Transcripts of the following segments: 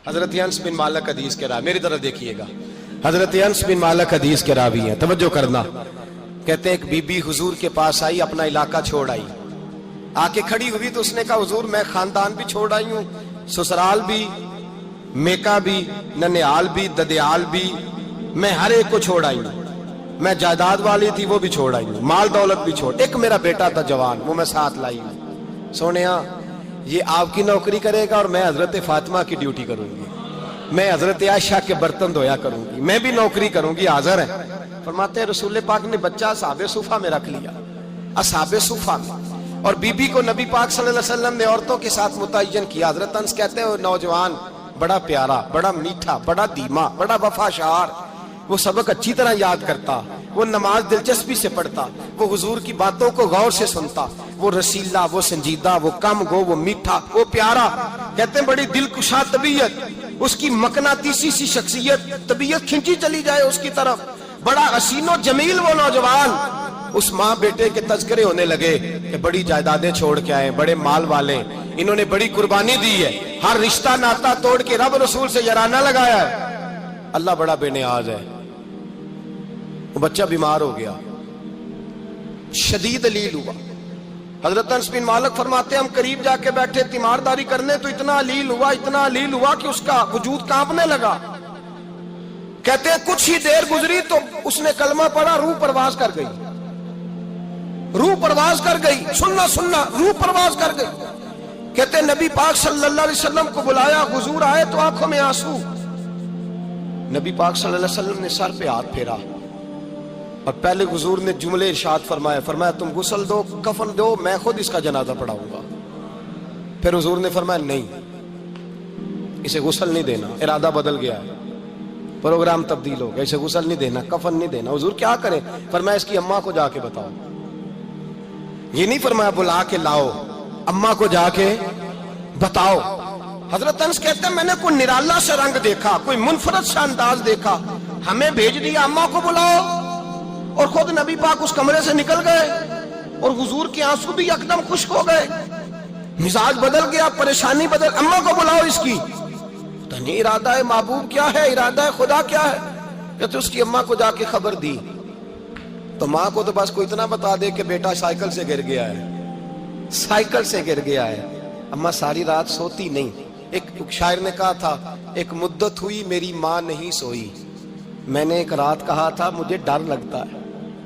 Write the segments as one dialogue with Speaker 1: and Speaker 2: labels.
Speaker 1: حضرت انس بن مالک حدیث کے راوی، میری طرف دیکھیے گا، حضرت انس بن مالک حدیث کے راوی ہیں، توجہ کرنا۔ کہتے ہیں ایک بی بی حضور کے پاس آئی، اپنا علاقہ چھوڑ آئی، آ کے کھڑی ہوئی تو اس نے کہا حضور میں خاندان بھی چھوڑ آئی ہوں، سسرال بھی، میکا بھی، ننیال بھی، ددیال بھی، میں ہر ایک کو چھوڑ آئی ہوں، میں جائیداد والی تھی وہ بھی چھوڑ آئی ہوں، مال دولت بھی چھوڑ، ایک میرا بیٹا تھا جوان وہ میں ساتھ لائی ہوں۔ سونیا یہ آپ کی نوکری کرے گا اور میں حضرت فاطمہ کی ڈیوٹی کروں گی، میں حضرت عائشہ کے برتن دھویا کروں گی، میں بھی نوکری کروں گی، حاضر ہے۔ فرماتے ہیں رسول پاک نے بچہ اصحاب صفہ میں رکھ لیا، اصحاب صفہ میں، اور بی بی کو نبی پاک صلی اللہ علیہ وسلم نے عورتوں کے ساتھ متعین کیا۔ حضرت انس کہتے ہیں وہ نوجوان بڑا پیارا، بڑا میٹھا، بڑا دھیما، بڑا وفاشار، وہ سبق اچھی طرح یاد کرتا، وہ نماز دلچسپی سے پڑھتا، وہ حضور کی باتوں کو غور سے سنتا، وہ رسیلا، وہ سنجیدہ، وہ کم گو، وہ میٹھا، وہ پیارا۔ کہتے ہیں بڑی دلکشا طبیعت، اس کی مقناطیسی سی شخصیت، طبیعت کھنچی چلی جائے اس کی طرف، بڑا حسین و جمیل وہ نوجوان۔ اس ماں بیٹے کے تذکرے ہونے لگے کہ بڑی جائیدادیں چھوڑ کے آئے، بڑے مال والے، انہوں نے بڑی قربانی دی ہے، ہر رشتہ ناتا توڑ کے رب رسول سے یارانہ لگایا ہے، اللہ بڑا بے نیاز ہے۔ وہ بچہ بیمار ہو گیا، شدید علیل ہوا۔ حضرت انس بن مالک فرماتے ہیں ہم قریب جا کے بیٹھے تیمارداری کرنے تو اتنا علیل ہوا، اتنا علیل ہوا کہ اس کا وجود کانپنے لگا۔ کہتے ہیں کچھ ہی دیر گزری تو اس نے کلمہ پڑھا، روح پرواز کر گئی، روح پرواز کر گئی، سننا روح پرواز کر گئی۔ کہتے ہیں نبی پاک صلی اللہ علیہ وسلم کو بلایا، حضور آئے تو آنکھوں میں آنسو۔ نبی پاک صلی اللہ علیہ وسلم نے سر پہ ہاتھ پھیرا اور پہلے حضور نے جملے ارشاد فرمایا تم غسل دو، کفن دو، میں خود اس کا جنازہ پڑھاؤں گا۔ پھر حضور نے فرمایا نہیں، اسے غسل نہیں دینا، ارادہ بدل گیا ہے، پروگرام تبدیل ہو گیا، اسے غسل نہیں دینا، کفن نہیں دینا۔ حضور کیا کریں؟ فرمایا اس کی اماں کو جا کے بتاؤ۔ یہ نہیں فرمایا بلا کے لاؤ، اماں کو جا کے بتاؤ۔ حضرت انس کہتے ہیں میں نے کوئی نرالا سا رنگ دیکھا، کوئی منفرد سا انداز دیکھا، ہمیں بھیج دیا اماں کو بلاؤ، اور خود نبی پاک اس کمرے سے نکل گئے اور حضور کے آنسو بھی یکدم خشک ہو گئے، مزاج بدل گیا، پریشانی بدل، اماں کو بلاؤ اس کی۔ پتہ نہیں ارادہ ہے محبوب کیا ہے، ارادہ ہے خدا کیا ہے۔ کہتے اس کی اماں کو جا کے خبر دی تو ماں کو تو بس کوئی اتنا بتا دے کہ بیٹا سائیکل سے گر گیا ہے، سائیکل سے گر گیا ہے۔ اماں ساری رات سوتی نہیں۔ ایک شاعر نے کہا تھا ایک مدت ہوئی میری ماں نہیں سوئی، میں نے ایک رات کہا تھا مجھے ڈر لگتا ہے،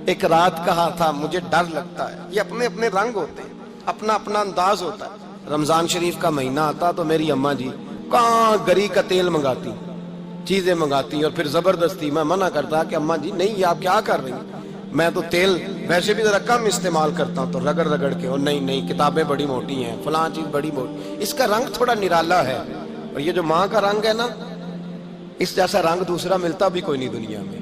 Speaker 1: ایک رات کہا تھا مجھے ڈر لگتا ہے۔ یہ اپنے اپنے رنگ ہوتے ہیں، اپنا اپنا انداز ہوتا ہے۔ رمضان شریف کا مہینہ آتا تو میری اماں جی کہاں گری کا تیل منگاتی، چیزیں منگاتی، اور پھر زبردستی میں منع کرتا کہ اماں جی نہیں یہ آپ کیا کر رہی ہیں، میں تو تیل ویسے بھی ذرا کم استعمال کرتا ہوں، تو رگڑ رگڑ کے، اور نہیں کتابیں بڑی موٹی ہیں، فلاں چیز بڑی موٹی، اس کا رنگ تھوڑا نرالا ہے۔ اور یہ جو ماں کا رنگ ہے نا، اس جیسا رنگ دوسرا ملتا بھی کوئی نہیں دنیا میں۔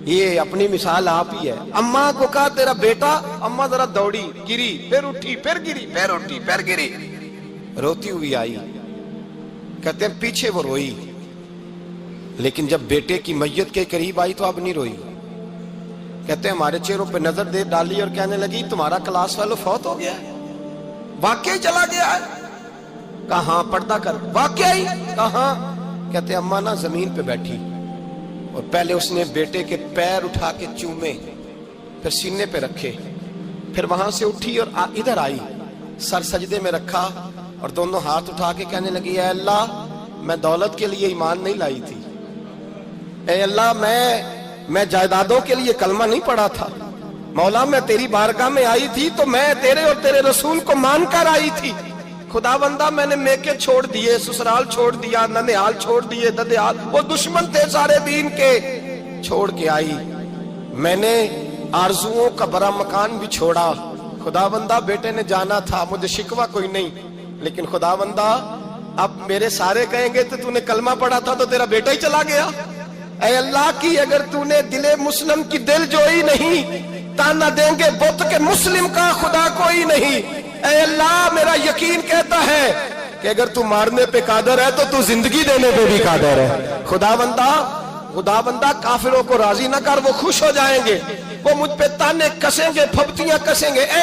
Speaker 1: یہ اپنی مثال آپ ہی ہے۔ اماں کو کہا تیرا بیٹا، اماں ذرا دوڑی، گری، پھر اٹھی، پھر گری، پھر اٹھی، پھر گری، روتی ہوئی آئی۔ کہتے ہیں پیچھے وہ روئی، لیکن جب بیٹے کی میت کے قریب آئی تو اب نہیں روئی۔ کہتے ہیں ہمارے چہروں پہ نظر دے ڈالی اور کہنے لگی تمہارا کلاس فیلو فوت ہو گیا ہے، واقعی چلا گیا ہے؟ کہاں پردہ کر، واقعی کہاں؟ کہتے ہیں اماں نا زمین پہ بیٹھی اور پہلے اس نے بیٹے کے پیر اٹھا کے چومے، پھر سینے پہ رکھے، پھر وہاں سے اٹھی اور ادھر آئی، سر سجدے میں رکھا اور دونوں ہاتھ اٹھا کے کہنے لگی اے اللہ میں دولت کے لیے ایمان نہیں لائی تھی، اے اللہ میں جائیدادوں کے لیے کلمہ نہیں پڑھا تھا، مولا میں تیری بارگاہ میں آئی تھی تو میں تیرے اور تیرے رسول کو مان کر آئی تھی، خدا بندہ میں نے میکے چھوڑ دیے، سسرال چھوڑ دیا، ننیال چھوڑ دیے، ددیال، وہ دشمن تھے سارے دین کے، چھوڑ کے آئی، میں نے آرزوؤں کا بڑا مکان بھی چھوڑا، خدا بندہ بیٹے نے جانا تھا، مجھے شکوہ کوئی نہیں، لیکن خدا بندہ اب میرے سارے کہیں گے تو نے کلمہ پڑھا تھا تو تیرا بیٹا ہی چلا گیا، اے اللہ کی اگر تو نے دل مسلم کی دل جوئی نہیں، تانا دیں گے بت کے مسلم کا خدا کوئی نہیں، اے اللہ میرا یقین کہتا ہے کہ اگر تو مارنے پہ قادر ہے تو زندگی دینے پہ بھی قادر ہے، خدا بندہ کافروں کو راضی نہ کر، وہ خوش ہو جائیں گے، وہ مجھ پہ تانے کسیں گے، پھپتیاں کسیں گے، اے